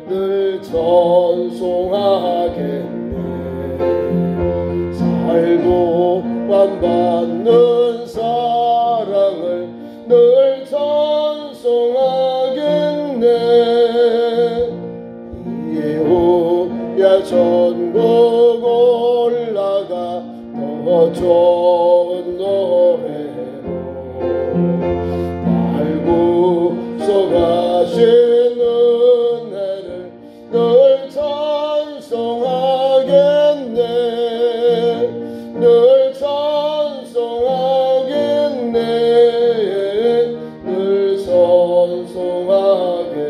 늘 찬송하겠네. 살고 구원받는 사랑을 늘 찬송하겠네. 이후야 전국 올라가 더 좋은 노래로 날 구속하신 은혜를 늘 찬송하겠네. 늘 찬송하겠네. 늘 찬송하겠네.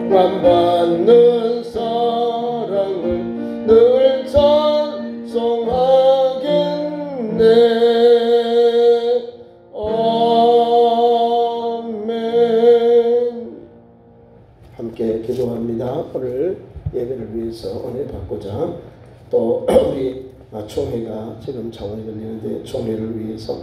구원받는 사랑을 늘 찬송하겠네. 아멘. 함께 기도합니다. 오늘 예배를 위해서 은혜 받고자 또 우리 총회가 지금 자원이 걸리는데 총회를 위해서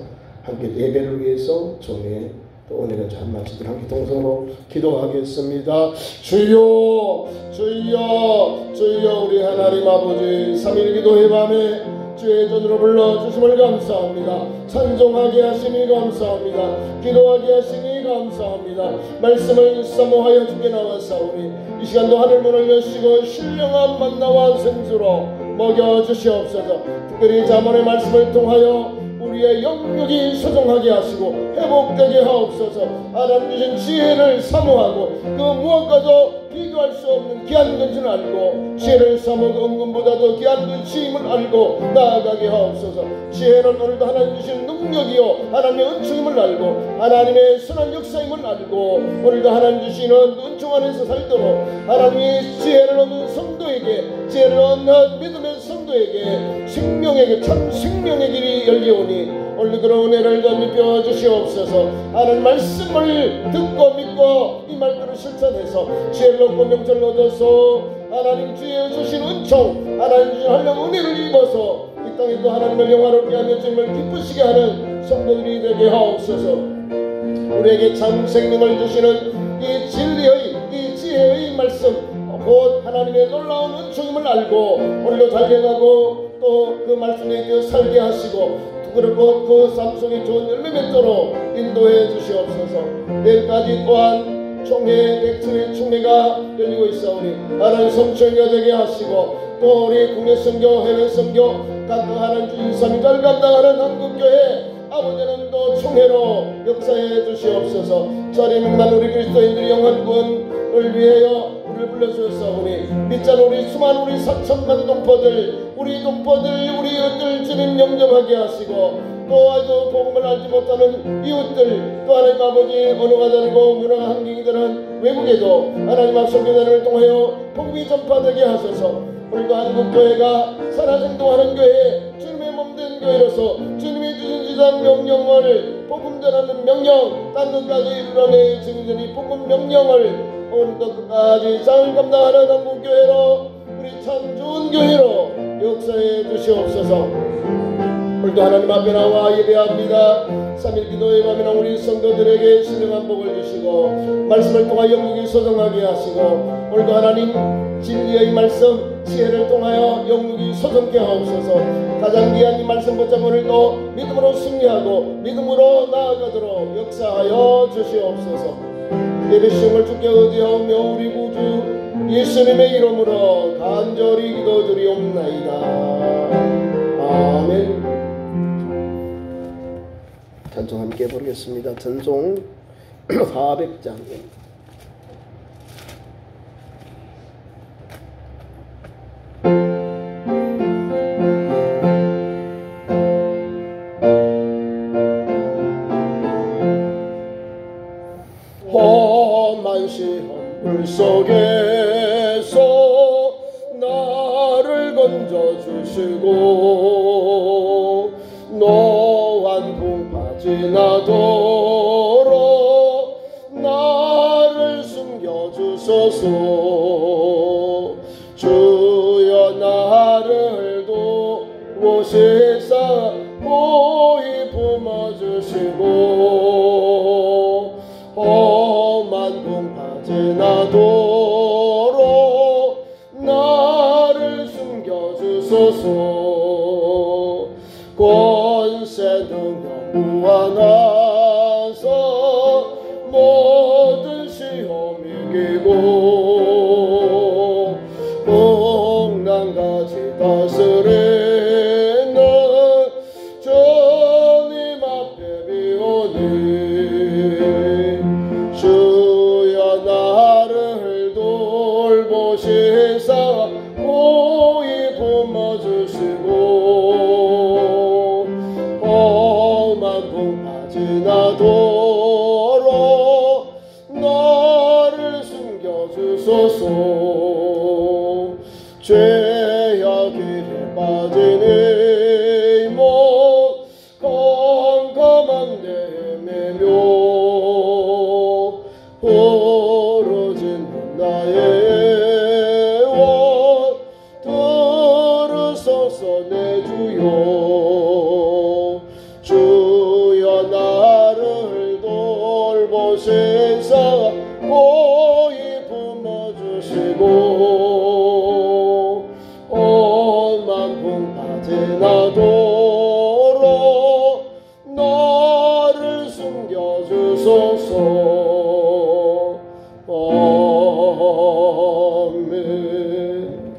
함께 예배를 위해서 총회 또 은혜를 잘 마치도록 함께 동성으로 기도하겠습니다. 주여 주여 주여 우리 하나님 아버지 3일 기도의 밤에 주의 전으로 불러주심을 감사합니다. 찬송하게 하시니 감사합니다. 기도하게 하시니 감사합니다. 말씀을 사모하여 주께 나와사오니 이 시간도 하늘문을 여시고 신령한 만나와 생수로 먹여주시옵소서. 특별히 자문의 말씀을 통하여 우리의 영육이 소중하게 하시고 회복되게 하옵소서. 하나님 주신 지혜를 사모하고 그 무엇과도 비교할 수 없는 귀한 것을 알고 지혜를 사모하고 은금보다도 귀한 것임을 알고 나아가게 하옵소서. 지혜는 오늘도 하나님 주신 능력이요 하나님의 은총임을 알고 하나님의 선한 역사임을 알고 오늘도 하나님 주시는 은총 안에서 살도록 하나님의 지혜를 얻는 성도에게 지혜를 얻는 믿음의 성도에게 생명에게 참 생명의 길이 열려오니 오늘도 그런 은혜를 더 입혀 주시옵소서. 하나님 말씀을 듣고 믿고 이 말들을 실천해서 지혜를 얻고 명철을 얻어서 하나님 주의 주신 은총 하나님 주신 한량 은혜를 입어서 이 땅에도 하나님을 영화롭게 하며 주님을 기쁘시게 하는 성도들이 되게 하옵소서. 우리에게 참 생명을 주시는 이 진리의 이 지혜의 말씀 곧 하나님의 놀라운 은총임을 알고 오늘도 달려가고 또 그 말씀에 그 살게 하시고 그리고 그 삶 속에 좋은 열매 맺도록 인도해 주시옵소서. 내일까지 또한 총회 백천의 총회가 열리고 있사오니 하나님 성천가 되게 하시고 또 우리 국내 선교 해외 선교 각각 하나님 주신 선교를 감당하는 한국교회 아버지는 또 총회로 역사해 주시옵소서. 저림만 우리 그리스도인들의 영원군을 위하여 우리를 불러주셨사오니 믿자는 우리 수많은 우리 4천만 동포들 우리 이웃들 주님 영접하게 하시고 또 아주 복음을 알지 못하는 이웃들 또 하나님 아버지 언어가 다르고 문화가 한경이되는 외국에도 하나님 앞 선교단을 통하여 복음이 전파되게 하소서. 오늘도 한국교회가 살아생동하는 교회 주님의 몸된 교회로서 주님이 주신 지상 명령을 복음 전하는 명령 땅 끝까지 이루어내 증인이 복음 명령을 오늘도 끝까지 잘 감당하는 한국교회로 우리 참 좋은 교회로 역사해 주시옵소서. 오늘도 하나님 앞에 나와 예배합니다. 3일 기도의 밤에 우리 성도들에게 신령한 복을 주시고 말씀을 통하여 영육이 소성하게 하시고 오늘도 하나님 진리의 말씀 지혜를 통하여 영육이 소성케 하옵소서. 가장 귀한 이 말씀 붙잡아 오늘도 믿음으로 승리하고 믿음으로 나아가도록 역사하여 주시옵소서. 예배 시험을 주께 의지하오며 우리 구주 예수님의 이름으로 간절히 기도드리옵나이다. 아멘. 찬송 함께 부르겠습니다. 찬송 400장. 험한 시험 물속에서 나를 건져주시고 노한 풍파 지나도록 나를 숨겨주소서. 주여 나를 도우시사 보이 품어주시고 험한 풍파 지나도록 나를 숨겨주소서. 권세 능력 무한하사 모든 시험 이기고 풍랑같이 다스리는 주님 앞에 비오니 주여 나를 돌보시사 고이 품어주시고 험한 풍파 지나도록 나를 숨겨주소서. 죄악길에 빠진 이몸 깜깜한 데 헤매며 부르짖는 나의 애원 들으소서 내 주여. 주여 나를 돌보시사 고이 품어주시고 험한 풍파 지나도록 나를 숨겨주소서. 아멘.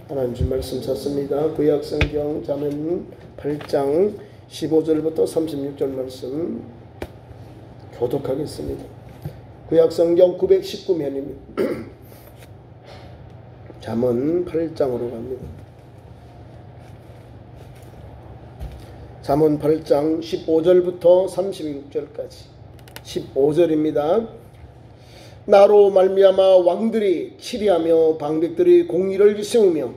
하나님 주 말씀 찾습니다. 구약성경 잠언 8장 15절부터 36절 말씀 교독하겠습니다. 구약성경 919면입니다. 잠언 8장으로 갑니다. 잠언 8장 15절부터 36절까지 15절입니다. 나로 말미암아 왕들이 치리하며 방백들이 공의를 세우며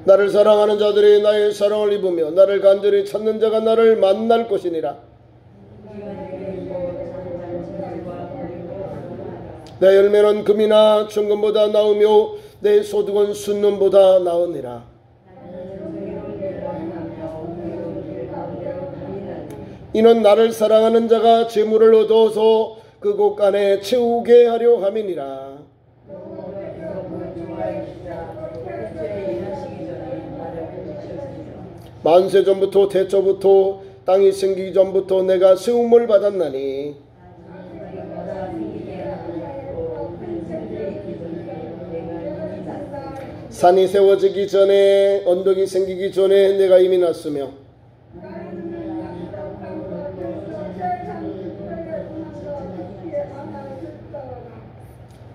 나를 사랑하는 자들이 나의 사랑을 입으며 나를 간절히 찾는 자가 나를 만날 것이니라. 내 열매는 금이나 청금보다 나으며 내 소득은 순금보다 나으니라. 이는 나를 사랑하는 자가 재물을 얻어서 그 곳간에 채우게 하려 함이니라. 만세 전부터 태초부터 땅이 생기기 전부터 내가 세움을 받았나니 산이 세워지기 전에 언덕이 생기기 전에 내가 이미 났으며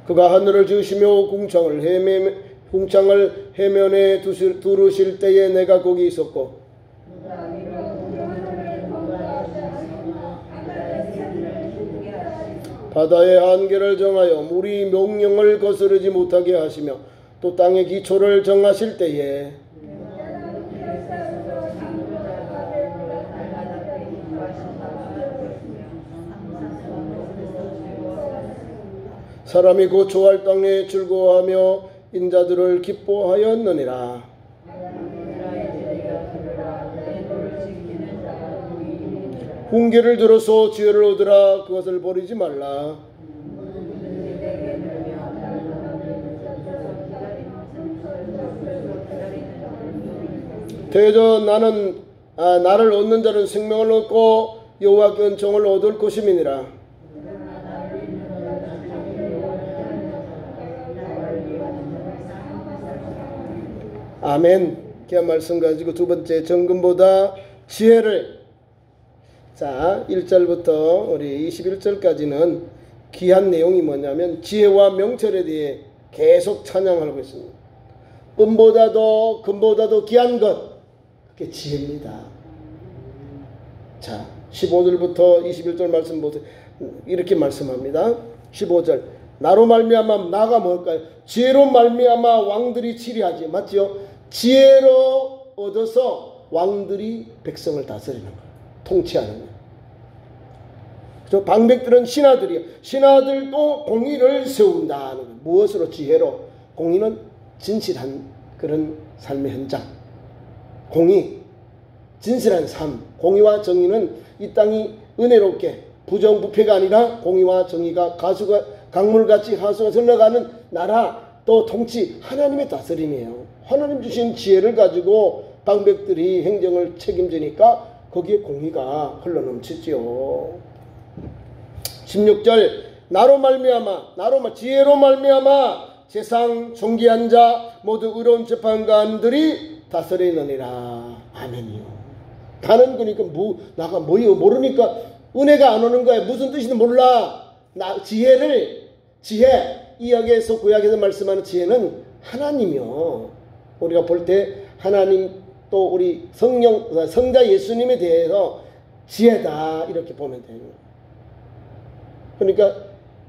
그가 하늘을 지으시며 궁창을 해면에 두르실 때에 내가 거기 있었고 바다의 한계를 정하여 물이 명령을 거스르지 못하게 하시며 또 땅의 기초를 정하실 때에 사람이 고초할 땅에 즐거워하며 인자들을 기뻐하였느니라. 훈계를 들어서 지혜를 얻으라. 그것을 버리지 말라. 대저 나를 얻는 자는 생명을 얻고 여호와께 은총을 얻을 것임이니라. 아멘. 귀한 말씀 가지고 두 번째 정금보다 지혜를. 자, 1절부터 우리 21절까지는 귀한 내용이 뭐냐면 지혜와 명철에 대해 계속 찬양하고 있습니다. 금보다도 귀한 것, 그게 지혜입니다. 자, 15절부터 21절 말씀 보세요. 이렇게 말씀합니다. 15절 나로 말미암아 나가 뭘까요? 지혜로 말미암아 왕들이 치리하지. 맞죠? 지혜로 얻어서 왕들이 백성을 다스리는 거예요. 통치하는 거예요. 그래서 방백들은 신하들이에요. 신하들도 공의를 세운다는 거예요. 무엇으로? 지혜로. 공의는 진실한 그런 삶의 현장. 공의. 진실한 삶, 공의와 정의는 이 땅이 은혜롭게 부정부패가 아니라 공의와 정의가 강물같이 하수가 흘러가는 나라, 또 통치, 하나님의 다스림이에요. 하나님 주신 지혜를 가지고 방백들이 행정을 책임지니까 거기에 공의가 흘러넘치지요. 16절 나로 말미암아 지혜로 말미암아 세상 존귀한 자 모두 의로운 재판관들이 다스리느니라. 아멘이요. 나는 그러니까 나가 뭐요 모르니까 은혜가 안 오는 거야. 무슨 뜻인지 몰라. 지혜 이 여기에서 구약에서 말씀하는 지혜는 하나님이요. 우리가 볼 때 하나님 또 우리 성자 예수님에 대해서 지혜다 이렇게 보면 돼요. 그러니까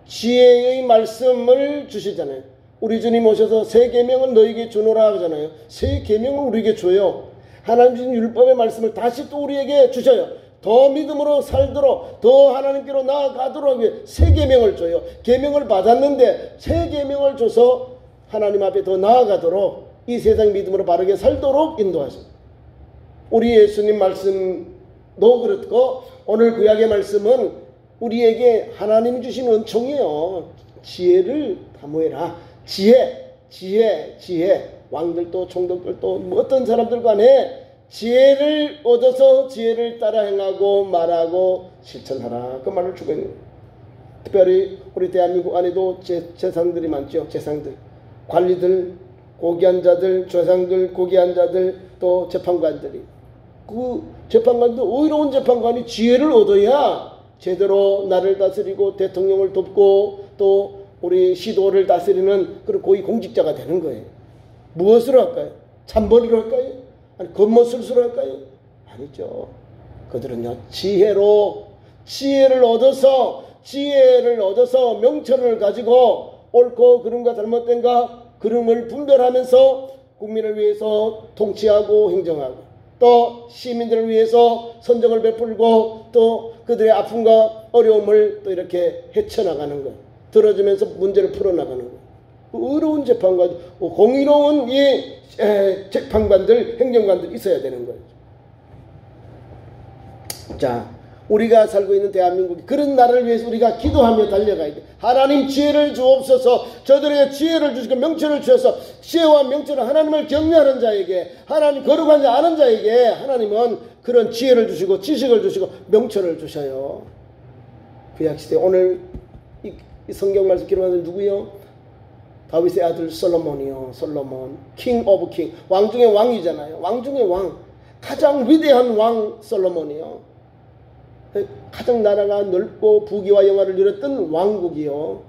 지혜의 말씀을 주시잖아요. 우리 주님 오셔서 새 계명을 너에게 주노라 하잖아요. 새 계명을 우리에게 줘요. 하나님 주신 율법의 말씀을 다시 또 우리에게 주셔요. 더 믿음으로 살도록 더 하나님께로 나아가도록 위해 새 계명을 줘요. 계명을 받았는데 새 계명을 줘서 하나님 앞에 더 나아가도록 이 세상 믿음으로 바르게 살도록 인도하십니다. 우리 예수님 말씀도 그렇고 오늘 구약의 말씀은 우리에게 하나님이 주신 은총이에요. 지혜를 다모해라. 지혜. 왕들도 총독들도 어떤 사람들 간에 지혜를 얻어서 지혜를 따라 행하고 말하고 실천하라. 그 말을 주고 있는 거예요. 특별히 우리 대한민국 안에도 재상들이 많죠. 재상들, 관리들, 고귀한 자들, 조상들, 고귀한 자들, 또 재판관들이. 그 재판관도 의로운 재판관이 지혜를 얻어야 제대로 나를 다스리고 대통령을 돕고 또 우리 시도를 다스리는 그런 고위 공직자가 되는 거예요. 무엇을 할까요? 찬벌이를 할까요? 아니 겉멋술수를 할까요? 아니죠. 그들은요 지혜를 얻어서 명철을 가지고 옳고 그름과 잘못된가 그름을 분별하면서 국민을 위해서 통치하고 행정하고 또 시민들을 위해서 선정을 베풀고 또 그들의 아픔과 어려움을 또 이렇게 헤쳐나가는 것, 들어주면서 문제를 풀어나가는 것. 의로운 재판관, 공의로운 이 재판관들, 행정관들 있어야 되는 거예요. 자, 우리가 살고 있는 대한민국이 그런 나라를 위해서 우리가 기도하며 달려가야 돼. 하나님 지혜를 주옵소서. 저들에게 지혜를 주시고 명철을 주셔서 지혜와 명철은 하나님을 경외하는 자에게, 하나님 거룩한 자 아는 자에게 하나님은 그런 지혜를 주시고 지식을 주시고 명철을 주셔요. 구약시대 오늘 이 성경 말씀 기록하는 누구요? 다윗의 아들 솔로몬이요. 솔로몬, king of king, 왕 중의 왕이잖아요. 왕 중의 왕, 가장 위대한 왕 솔로몬이요. 가장 나라가 넓고 부귀와 영화를 누렸던 왕국이요.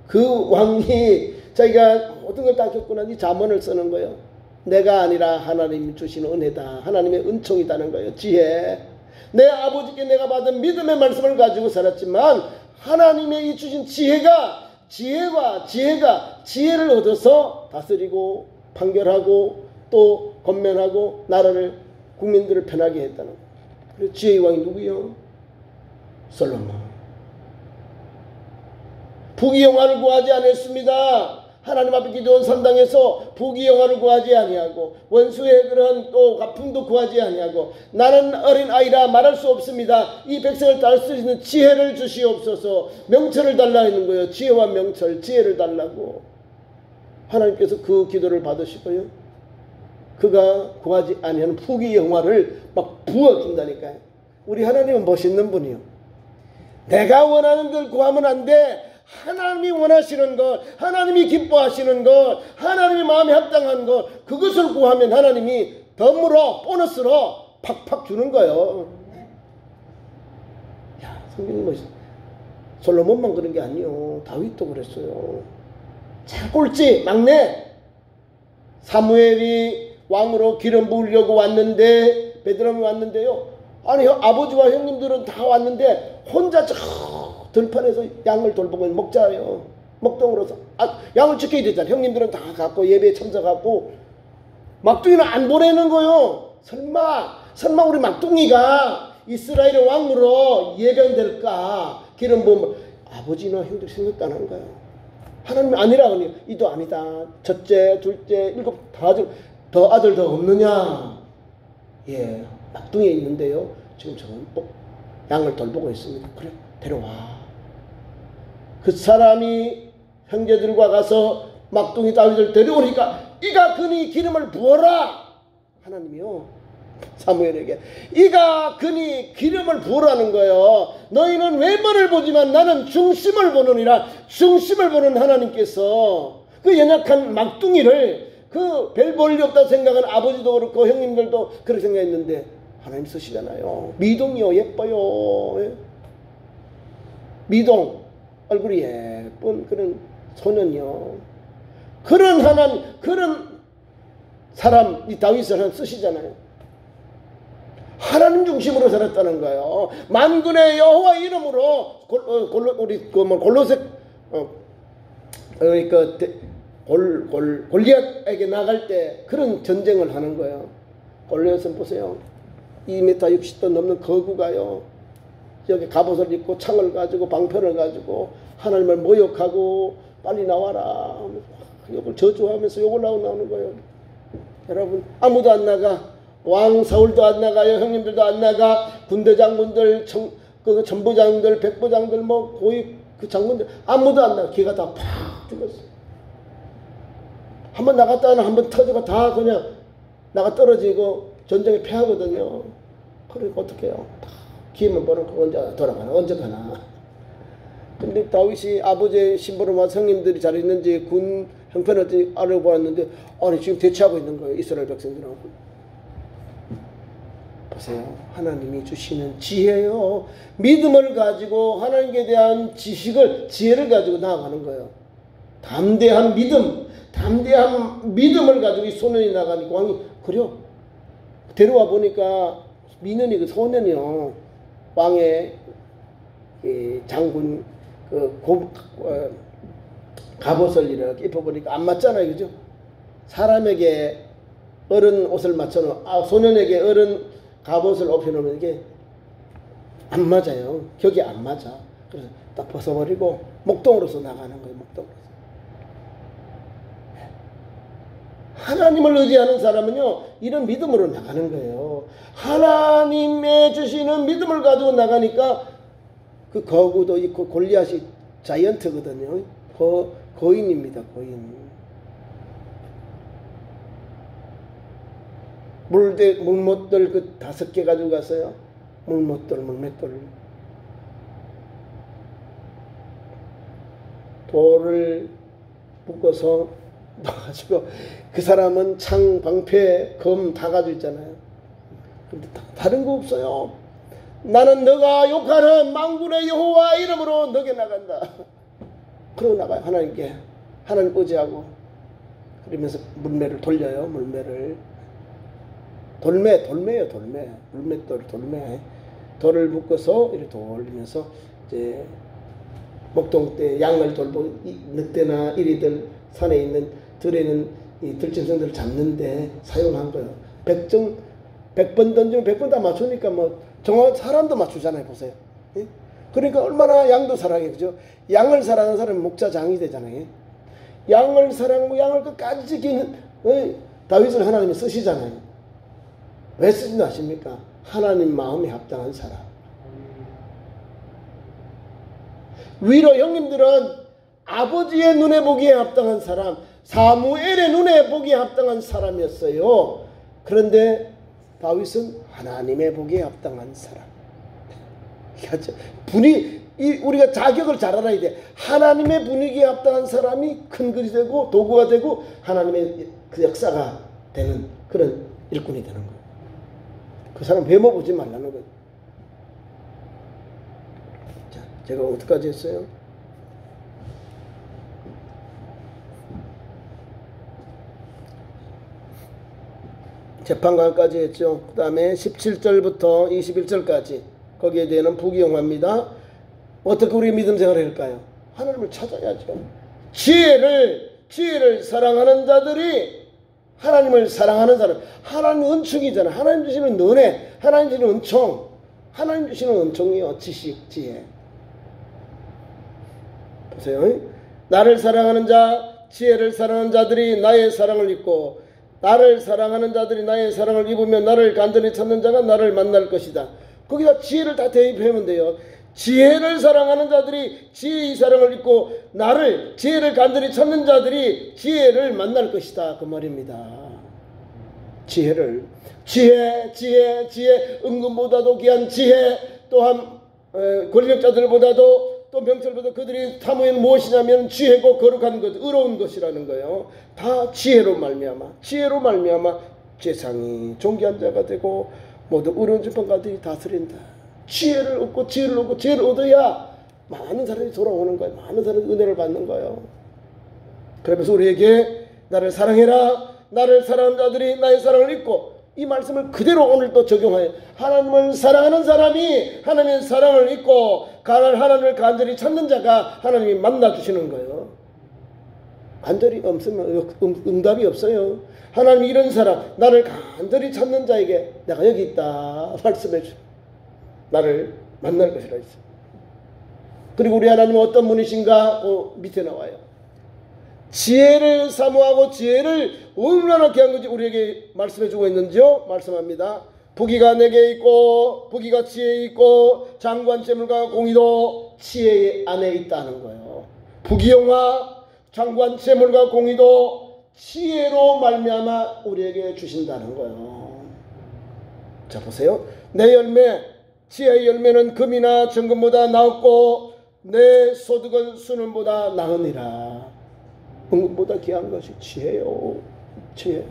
그 왕이 자기가 모든 걸 다 겪고 나니 잠언을 쓰는 거예요. 내가 아니라 하나님이 주시는 은혜다. 하나님의 은총이다는 거예요. 지혜. 내 아버지께 내가 받은 믿음의 말씀을 가지고 살았지만 하나님의 이 주신 지혜가 지혜를 얻어서 다스리고 판결하고 또 권면하고 나라를 국민들을 편하게 했다는 거예요. 그리고 지혜의 왕이 누구요? 솔로몬. 부귀영화를 구하지 않았습니다. 하나님 앞에 기도원 산당에서 부귀영화를 구하지 아니하고 원수의 그런 또 갚음도 구하지 아니하고 나는 어린 아이라 말할 수 없습니다. 이 백성을 따를 수 있는 지혜를 주시옵소서. 명철을 달라 했는 거예요. 지혜와 명철, 지혜를 달라고. 하나님께서 그 기도를 받으시고요. 그가 구하지 아니하는 부귀영화를 막 부어준다니까요. 우리 하나님은 멋있는 분이요. 내가 원하는 걸 구하면 안 돼. 하나님이 원하시는 것, 하나님이 기뻐하시는 것, 하나님이 마음에 합당한 것, 그것을 구하면 하나님이 덤으로 보너스로 팍팍 주는 거예요. 야, 성경이 멋있어. 솔로몬만 그런 게 아니요. 다윗도 그랬어요. 자, 꼴찌 막내 사무엘이 왕으로 기름 부으려고 왔는데, 베드람이 왔는데요. 아니 아버지와 형님들은 다 왔는데 혼자 저 들판에서 양을 돌보고 먹자요. 먹동으로서 양을 지켜야 되잖아요. 형님들은 다 갖고 예배에 참석하고 막둥이는 안 보내는 거요. 설마 우리 막둥이가 이스라엘의 왕으로 예견될까? 기름 부으면 아버지나 형들 생각도 안 하는 거예요. 하나님이 아니라 그러니 이도 아니다. 첫째, 둘째, 일곱 다 더 아들 더 없느냐? 예, 막둥이에 있는데요. 지금 저건 양을 돌보고 있습니다. 그래, 데려와. 그 사람이 형제들과 가서 막둥이 다윗을 데려오니까 이가 그니 기름을 부어라. 하나님이요, 사무엘에게 이가 그니 기름을 부으라는 거예요. 너희는 외모를 보지만 나는 중심을 보느니라. 중심을 보는 하나님께서 그 연약한 막둥이를 그 별 볼 일 없다 생각한 아버지도 그렇고 형님들도 그렇게 생각했는데 하나님 쓰시잖아요. 미동이요, 예뻐요. 미동, 얼굴이 예쁜 그런 소년이요. 그런 하나님, 그런 사람, 이 다윗을 하나님 쓰시잖아요. 하나님 중심으로 살았다는 거예요. 만군의 여호와 이름으로 골로새 골리앗에게 나갈 때 그런 전쟁을 하는 거예요. 골리앗은 보세요. 2m 60도 넘는 거구가요. 여기 갑옷을 입고 창을 가지고 방편을 가지고 하나님을 모욕하고 빨리 나와라. 욕을 저주하면서 욕을 나오는 거예요. 여러분, 아무도 안 나가. 왕 사울도 안 나가요. 형님들도 안 나가. 군대 장군들, 그 전부장들, 백부장들, 뭐 고위 그 장군들 아무도 안 나가. 기가 다 팍 죽었어. 한번 나갔다가는 한번 터지고 다 그냥 나가 떨어지고 전쟁에 패하거든요. 그러니까 어떻게 해요? 기회만 보는 거 언제 돌아가나, 언제 가나. 근데 다윗이 아버지의 심부름과 성님들이 잘 있는지 군 형편을 알아보았는데 아니 지금 대치하고 있는 거예요. 이스라엘 백성들하고. 보세요. 하나님이 주시는 지혜요. 믿음을 가지고 하나님께 대한 지혜를 가지고 나아가는 거예요. 담대한 믿음을 가지고 이 소년이 나가니까 왕이 그래요. 데려와 보니까 민현이 그 소년이요. 왕의 장군 갑옷을 이렇게 입어보니까 안 맞잖아요. 그죠? 사람에게 어른 옷을 맞춰놓으면 소년에게 어른 갑옷을 입혀놓으면 이게 안 맞아요. 격이 안 맞아. 그래서 딱 벗어버리고 목동으로서 나가는 거예요. 목동으로서. 하나님을 의지하는 사람은요, 이런 믿음으로 나가는 거예요. 하나님의 주시는 믿음을 가지고 나가니까 그 거구도 있고 골리앗이 자이언트거든요. 거인입니다. 거인. 물못들 그 5개 가지고 갔어요. 물맷돌. 돌을 묶어서 넣어가지고 그 사람은 창, 방패, 검 다 가지고 있잖아요. 근데 다른 거 없어요. 나는 너가 욕하는 만군의 여호와 이름으로 너게 나간다. 그러고 나가요. 하나님께. 하나님 의지하고. 그러면서 물매를 돌려요. 물매를. 돌매예요. 물맷돌, 돌매. 돌을 묶어서 이렇게 돌리면서 이제 목동 때 양을 돌보고 늑대나 이리들 산에 있는 들에는 이 들짐승들을 잡는데 사용한 거예요. 100번 던지면 100번 다 맞추니까 뭐 정말 사람도 맞추잖아요. 보세요. 예? 그러니까 얼마나 양도 사랑해. 그죠? 양을 사랑하는 사람은 목자장이 되잖아요. 양을 사랑하고 양을 끝까지 지키는 다윗을 하나님이 쓰시잖아요. 왜 쓰신다 아십니까? 하나님 마음에 합당한 사람. 위로 형님들은 아버지의 눈에 보기에 합당한 사람, 사무엘의 눈에 보기에 합당한 사람이었어요. 그런데 다윗은 하나님의 보기에 합당한 사람. 우리가 자격을 잘 알아야 돼. 하나님의 분위기에 합당한 사람이 큰 글이 되고 도구가 되고 하나님의 그 역사가 되는 그런 일꾼이 되는 거예요. 그 사람 외모 보지 말라는 거예요. 자, 제가 어디까지 했어요? 재판관까지 했죠. 그 다음에 17절부터 21절까지 거기에 대해서는 부기용합니다. 어떻게 우리 믿음 생활을 할까요? 하나님을 찾아야죠. 지혜를 사랑하는 자들이 하나님을 사랑하는 사람. 하나님 은총이잖아. 하나님 주시는 은혜, 하나님 주시는 은총, 하나님 주시는 은총이요. 지식, 지혜. 보세요. 나를 사랑하는 자, 지혜를 사랑하는 자들이 나의 사랑을 입고 나를 사랑하는 자들이 나의 사랑을 입으면 나를 간절히 찾는 자가 나를 만날 것이다. 거기다 지혜를 다 대입하면 돼요. 지혜를 사랑하는 자들이 지혜의 사랑을 입고 나를 지혜를 간절히 찾는 자들이 지혜를 만날 것이다 그 말입니다. 지혜를 지혜 은금보다도 귀한 지혜, 또한 권력자들보다도 또 명철보다 그들이 탐하는 무엇이냐면 지혜고 거룩한 것, 의로운 것이라는 거예요. 다 지혜로 말미암아 세상이 존귀한 자가 되고 모두 의로운 재판관들이 다스린다. 지혜를 얻어야 많은 사람이 돌아오는 거예요. 많은 사람이 은혜를 받는 거예요. 그러면서 우리에게 나를 사랑해라, 나를 사랑하는 자들이 나의 사랑을 입고, 이 말씀을 그대로 오늘 또 적용하여 하나님을 사랑하는 사람이 하나님의 사랑을 입고 하나님을 간절히 찾는 자가 하나님이 만나주시는 거예요. 간절히 없으면 응답이 없어요. 하나님이 이런 사람, 나를 간절히 찾는 자에게 내가 여기 있다 말씀해 주시고 나를 만날 것이라 했어요. 그리고 우리 하나님은 어떤 분이신가? 밑에 나와요. 지혜를 사모하고 지혜를 얼마나 귀한 건지 우리에게 말씀해 주고 있는지요? 말씀합니다. 부귀가 내게 있고 부귀가 지혜에 있고 장관 재물과 공의도 지혜 안에 있다는 거예요. 부귀영화 장관 재물과 공의도 지혜로 말미암아 우리에게 주신다는 거예요. 자 보세요. 내 열매, 지혜의 열매는 금이나 정금보다 나았고 내 소득은 수는보다 나으니라. 은금보다 귀한 것이 지혜요. 지혜.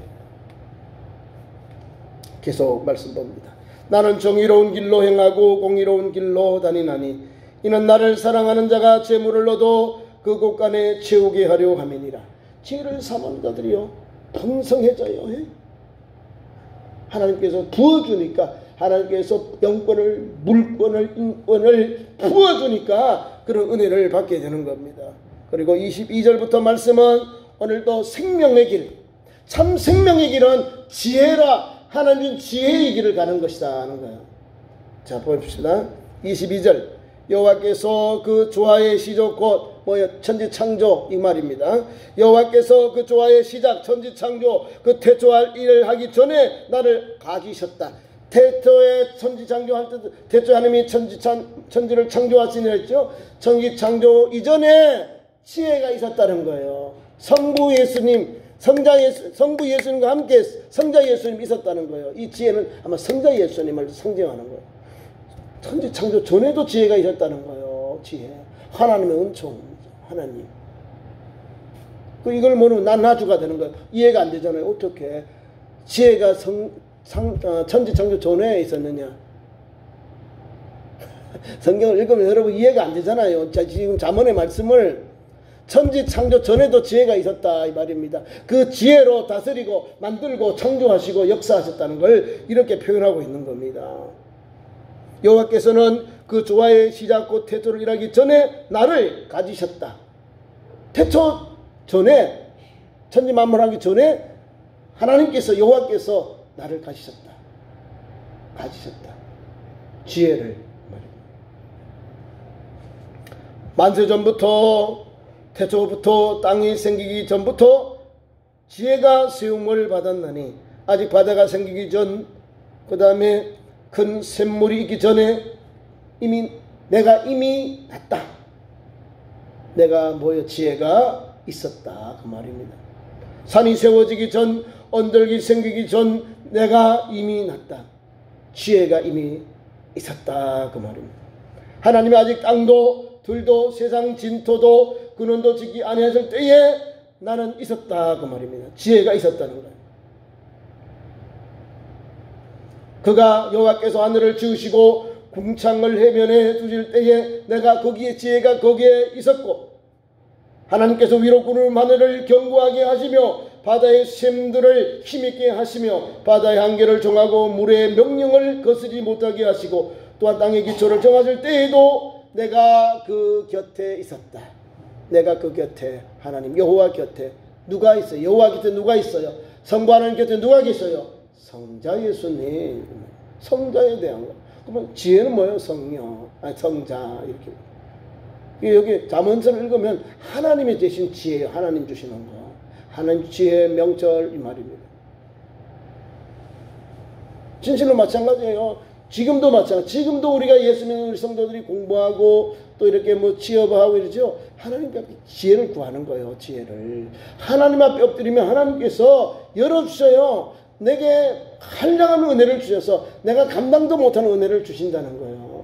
계속 말씀 봅니다. 나는 정의로운 길로 행하고 공의로운 길로 다니나니 이는 나를 사랑하는 자가 재물을 얻어 그 곳간에 채우게 하려 함이니라. 지혜를 사모하는 자들이요 풍성해져요. 하나님께서 부어주니까, 하나님께서 영권을, 물권을, 인권을 부어주니까 그런 은혜를 받게 되는 겁니다. 그리고 22절부터 말씀은 오늘도 생명의 길, 참 생명의 길은 지혜라, 하나님 지혜의 길을 가는 것이다 하는 거예요. 자 봅시다. 22절 여호와께서 그 조화의 시작 곧 천지창조 이 말입니다. 여호와께서 그 조화의 시작 천지창조 그 태초할 일을 하기 전에 나를 가지셨다. 태초에 천지창조할 때 태초에 하나님이 천지를 창조하시니 했죠. 천지창조 이전에 지혜가 있었다는 거예요. 성부 예수님과 함께 성자 예수님 있었다는 거예요. 이 지혜는 아마 성자 예수님을 상징하는 거예요. 천지 창조 전에도 지혜가 있었다는 거예요. 지혜. 하나님의 은총. 하나님. 이걸 모르면 난 나주가 되는 거예요. 이해가 안 되잖아요. 어떻게 지혜가 천지 창조 전에 있었느냐. 성경을 읽으면 여러분 이해가 안 되잖아요. 자, 지금 잠언의 말씀을 천지 창조 전에도 지혜가 있었다 이 말입니다. 그 지혜로 다스리고 만들고 창조하시고 역사하셨다는 걸 이렇게 표현하고 있는 겁니다. 여호와께서는 그 조화의 시작 곧 태초를 일하기 전에 나를 가지셨다. 태초 전에 천지 만물하기 전에 하나님께서 여호와께서 나를 가지셨다. 지혜를 말입니다. 만세전부터 태초부터 땅이 생기기 전부터 지혜가 세움을 받았나니 아직 바다가 생기기 전 그 다음에 큰 샘물이 있기 전에 내가 이미 났다. 내가 지혜가 있었다 그 말입니다. 산이 세워지기 전 언덕이 생기기 전 내가 이미 났다. 지혜가 이미 있었다 그 말입니다. 하나님이 아직 땅도 들도 세상 진토도 근원도 짓기 아니했을 때에 나는 있었다 그 말입니다. 지혜가 있었다는 거예요. 그가 여호와께서 하늘을 지으시고 궁창을 해변에 두실 때에 내가 거기에 지혜가 거기에 있었고 하나님께서 위로 구름 하늘을 견고하게 하시며 바다의 샘들을 힘있게 하시며 바다의 한계를 정하고 물의 명령을 거스르지 못하게 하시고 또한 땅의 기초를 정하실 때에도 내가 그 곁에 있었다. 내가 그 곁에 하나님 여호와 곁에 누가 있어요? 여호와 곁에 누가 있어요? 성부 하나님 곁에 누가 계셔요? 성자 예수님. 성자에 대한 거. 그러면 지혜는 뭐예요? 성령, 성자 이렇게. 여기 잠언서를 읽으면 하나님이 되신 지혜예요. 하나님 주시는 거. 하나님 지혜 명철 이 말입니다. 진실로 마찬가지예요. 지금도 마찬가지. 지금도 우리가 예수 믿는 우리 성도들이 공부하고 또 이렇게 뭐 취업하고 이러죠. 하나님께 지혜를 구하는 거예요. 지혜를. 하나님 앞에 엎드리면 하나님께서 열어주셔요. 내게 한량한 은혜를 주셔서 내가 감당도 못하는 은혜를 주신다는 거예요.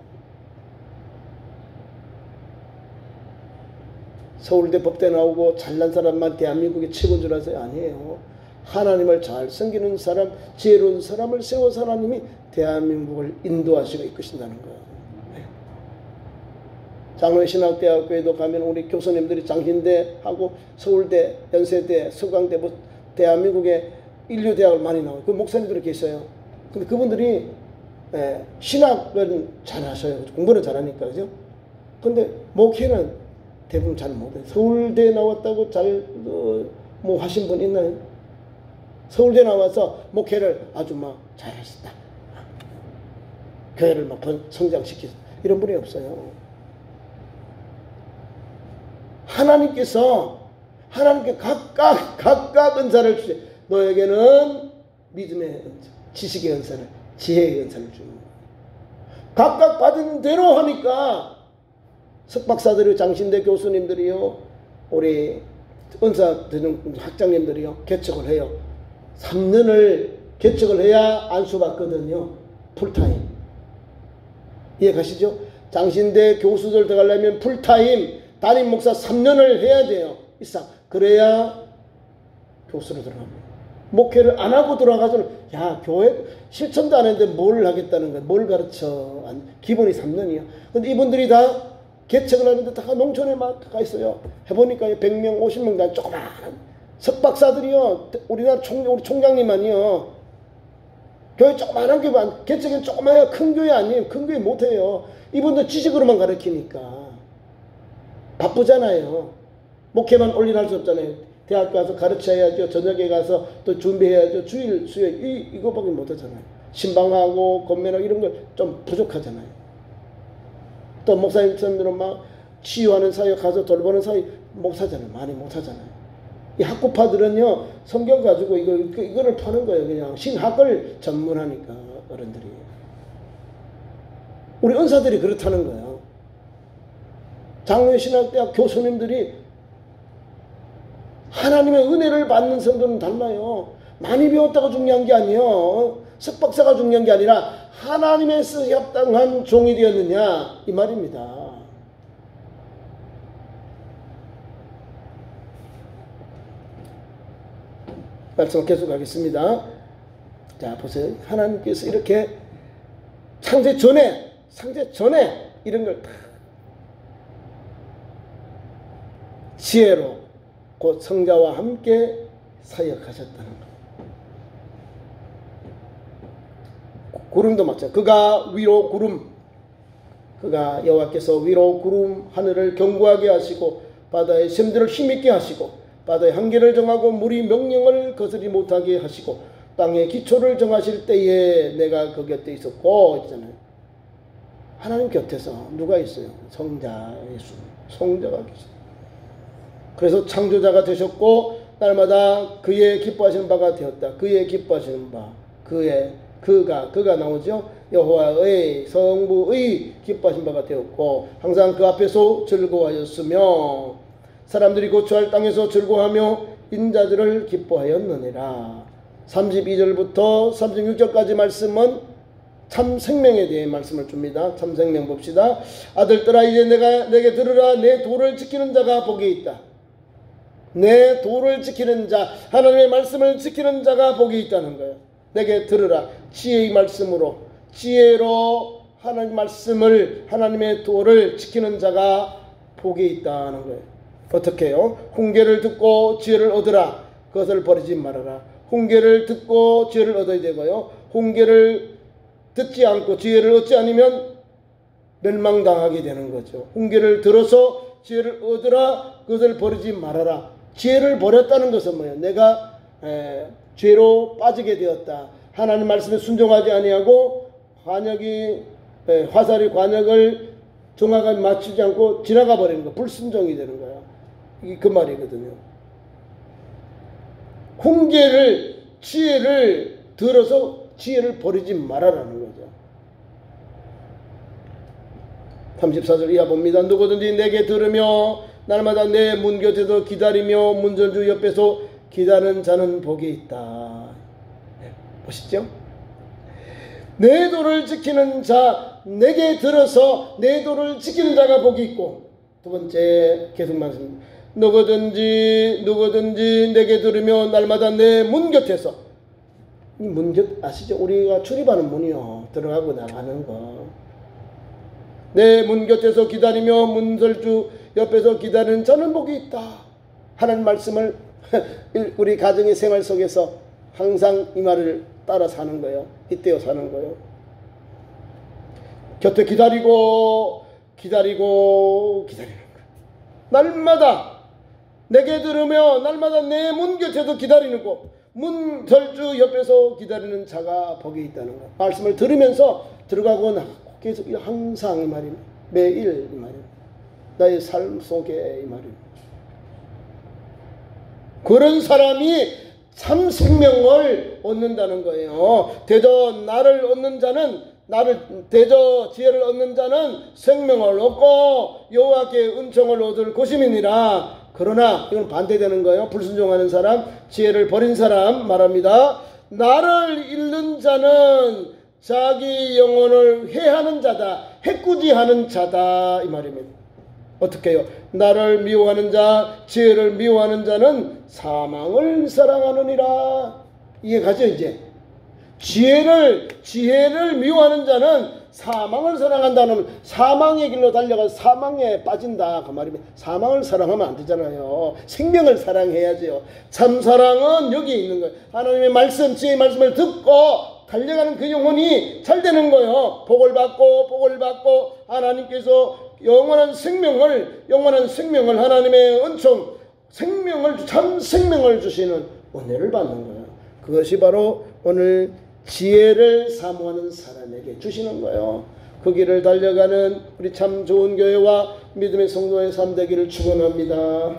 서울대 법대 나오고 잘난 사람만 대한민국의 최고인 줄 아세요? 아니에요. 하나님을 잘 섬기는 사람, 지혜로운 사람을 세워서 하나님이 대한민국을 인도하시고 이끄신다는 거예요. 네. 장로신학대학교에도 가면 우리 교수님들이 장신대하고 서울대, 연세대, 서강대, 뭐 대한민국의 인류대학을 많이 나와요. 그 목사님들이 계셔요. 근데 그분들이 신학은 잘하셔요. 공부는 잘하니까, 그죠? 근데 목회는 대부분 잘 못해요. 서울대 나왔다고 뭐 하신 분 있나요? 서울대 나와서 목회를 아주 막 잘하셨다. 교회를 막 성장시키셨다. 이런 분이 없어요. 하나님께 각각 은사를 주세요. 너에게는 믿음의 은사, 지식의 은사를, 지혜의 은사를 주는 거예요. 각각 받은 대로 하니까 석박사들이, 장신대 교수님들이요, 우리 은사 드는 학장님들이요, 개척을 해요. 3년을 개척을 해야 안수받거든요. 풀타임. 이해 가시죠? 장신대 교수들 들어가려면 풀타임 담임 목사 3년을 해야 돼요. 이상. 그래야 교수로 들어갑니다. 목회를 안 하고 들어가서는, 야, 교회 실천도 안 했는데 뭘 하겠다는 거야. 뭘 가르쳐. 기본이 3년이야. 근데 이분들이 다 개척을 하는데 다 농촌에 막 가 있어요. 해보니까 100명, 50명 다 조그만 석박사들이요. 우리나라 우리 총장님만이요. 교회 조그만한 교회, 개척은 조그만해요. 큰 교회 아니에요. 큰 교회 못해요. 이분들 지식으로만 가르치니까. 바쁘잖아요. 목회만 올인할 수 없잖아요. 대학 가서 가르쳐야죠. 저녁에 가서 또 준비해야죠. 주일, 수요일, 이거밖에 못하잖아요. 신방하고 건면하고 이런 걸 좀 부족하잖아요. 또 목사님들은 막 치유하는 사역 가서 돌보는 사역 목사잖아요. 많이 못하잖아요. 이 학구파들은요, 성경 가지고 이거를 파는 거예요. 그냥 신학을 전문하니까, 어른들이. 우리 은사들이 그렇다는 거예요. 장로신학대학 교수님들이 하나님의 은혜를 받는 성도는 달라요. 많이 배웠다고 중요한 게 아니에요. 석박사가 중요한 게 아니라 하나님의 뜻에 합당한 종이 되었느냐, 이 말입니다. 말씀 계속하겠습니다. 자, 보세요. 하나님께서 이렇게 창세 전에 이런 걸 다 지혜로 곧 성자와 함께 사역하셨다는 것. 구름도 마찬가지. 그가 여호와께서 위로 구름 하늘을 견고하게 하시고 바다의 샘들을 힘있게 하시고 바다의 한계를 정하고 물이 명령을 거스르지 못하게 하시고 땅의 기초를 정하실 때에 내가 그 곁에 있었고 있잖아요. 하나님 곁에서 누가 있어요? 성자 예수, 성자가 계세요. 그래서 창조자가 되셨고 날마다 그의 기뻐하시는 바가 되었다. 그의 기뻐하시는 바, 그가 나오죠. 여호와의 성부의 기뻐하신 바가 되었고 항상 그 앞에서 즐거워하였으며 사람들이 거주할 땅에서 즐거워하며 인자들을 기뻐하였느니라. 32절부터 36절까지 말씀은 참 생명에 대해 말씀을 줍니다. 참 생명 봅시다. 아들들아 이제 내게 들으라. 내 도를 지키는 자가 복이 있다. 내 도를 지키는 자, 하나님의 말씀을 지키는 자가 복이 있다는 거예요. 내게 들으라. 지혜의 말씀으로, 지혜로 하나님의 말씀을, 하나님의 도를 지키는 자가 복이 있다는 거예요. 어떻게 해요? 훈계를 듣고 지혜를 얻으라. 그것을 버리지 말아라. 훈계를 듣고 지혜를 얻어야 되고요. 훈계를 듣지 않고 지혜를 얻지 않으면 멸망당하게 되는 거죠. 훈계를 들어서 지혜를 얻으라. 그것을 버리지 말아라. 지혜를 버렸다는 것은 뭐예요? 내가 죄로 빠지게 되었다. 하나님 말씀에 순종하지 아니하고 화살이 관역을 정확하게 맞추지 않고 지나가 버리는 거, 불순종이 되는 거야. 이게 그 말이거든요. 훈계를, 지혜를 들어서 지혜를 버리지 말아라는 거죠. 34절 이하 봅니다. 누구든지 내게 들으며 날마다 내 문 곁에서 기다리며 문전주 옆에서 기다리는 자는 복이 있다. 네, 보시죠. 내 도를 지키는 자, 내게 들어서 내 도를 지키는 자가 복이 있고, 두 번째 계속 말씀입니다. 누구든지 내게 들으며 날마다 내 문 곁에서, 이 문 곁 아시죠? 우리가 출입하는 문이요, 들어가고 나가는 거. 내 문 곁에서 기다리며 문설주 옆에서 기다리는 자는 복이 있다 하는 말씀을 우리 가정의 생활 속에서 항상 이 말을 따라 사는 거예요. 잇대어 사는 거예요. 곁에 기다리고 기다리는 거예요. 날마다 내게 들으며 날마다 내 문 곁에서 기다리는 거, 문설주 옆에서 기다리는 자가 복이 있다는 거예요. 말씀을 들으면서 들어가고 나가고 계속 항상 이 말입니다. 매일 이 말입니다. 나의 삶 속에 이 말입니다. 그런 사람이 참 생명을 얻는다는 거예요. 대저 나를 얻는 자는 대저 지혜를 얻는 자는 생명을 얻고 여호와께 은총을 얻을 것임이니라. 그러나 이건 반대되는 거예요. 불순종하는 사람, 지혜를 버린 사람 말합니다. 나를 잃는 자는 자기 영혼을 해하는 자다, 해꾸지하는 자다 이 말입니다. 어떻게 해요? 나를 미워하는 자, 지혜를 미워하는 자는 사망을 사랑하느니라. 이해가죠 이제? 지혜를 미워하는 자는 사망을 사랑한다는, 사망의 길로 달려가서 사망에 빠진다 그 말입니다. 사망을 사랑하면 안 되잖아요. 생명을 사랑해야죠. 참 사랑은 여기 있는 거예요. 하나님의 말씀, 지혜의 말씀을 듣고 달려가는 그 영혼이 잘 되는 거예요. 복을 받고 하나님께서 영원한 생명을 하나님의 은총, 참 생명을 주시는 은혜를 받는 거예요. 그것이 바로 오늘 지혜를 사모하는 사람에게 주시는 거예요. 그 길을 달려가는 우리 참 좋은 교회와 믿음의 성도의 삶 되기를 축원합니다.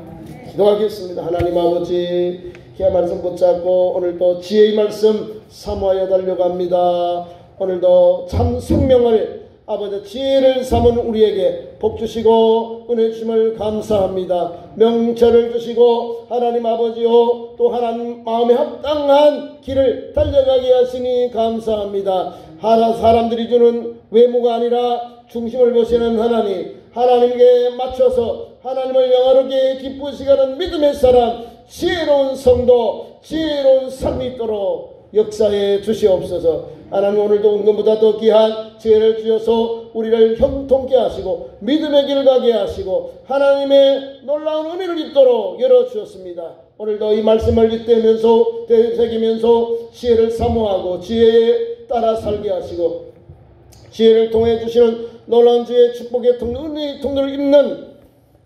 기도하겠습니다. 하나님 아버지, 기아 말씀 붙잡고 오늘도 지혜의 말씀 사모하여 달려갑니다. 오늘도 참 생명을, 아버지 지혜를 삼은 우리에게 복 주시고 은혜 주심을 감사합니다. 명철을 주시고 하나님 아버지요, 또 하나님 마음에 합당한 길을 달려가게 하시니 감사합니다. 사람들이 주는 외모가 아니라 중심을 보시는 하나님께 맞춰서 하나님을 영화롭게 기쁘시게 하는 믿음의 사람, 지혜로운 성도, 지혜로운 삶이 있도록 역사해 주시옵소서. 하나님 오늘도 은금보다 더 귀한 지혜를 주셔서 우리를 형통케 하시고 믿음의 길을 가게 하시고 하나님의 놀라운 은혜를 입도록 열어주셨습니다. 오늘도 이 말씀을 잇대면서 되새기면서 지혜를 사모하고 지혜에 따라 살게 하시고 지혜를 통해 주시는 놀라운 주의 축복의 은혜의 통로를 입는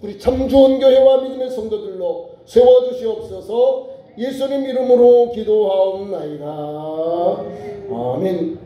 우리 참 좋은 교회와 믿음의 성도들로 세워주시옵소서. 예수님 이름으로 기도하옵나이다. 아멘.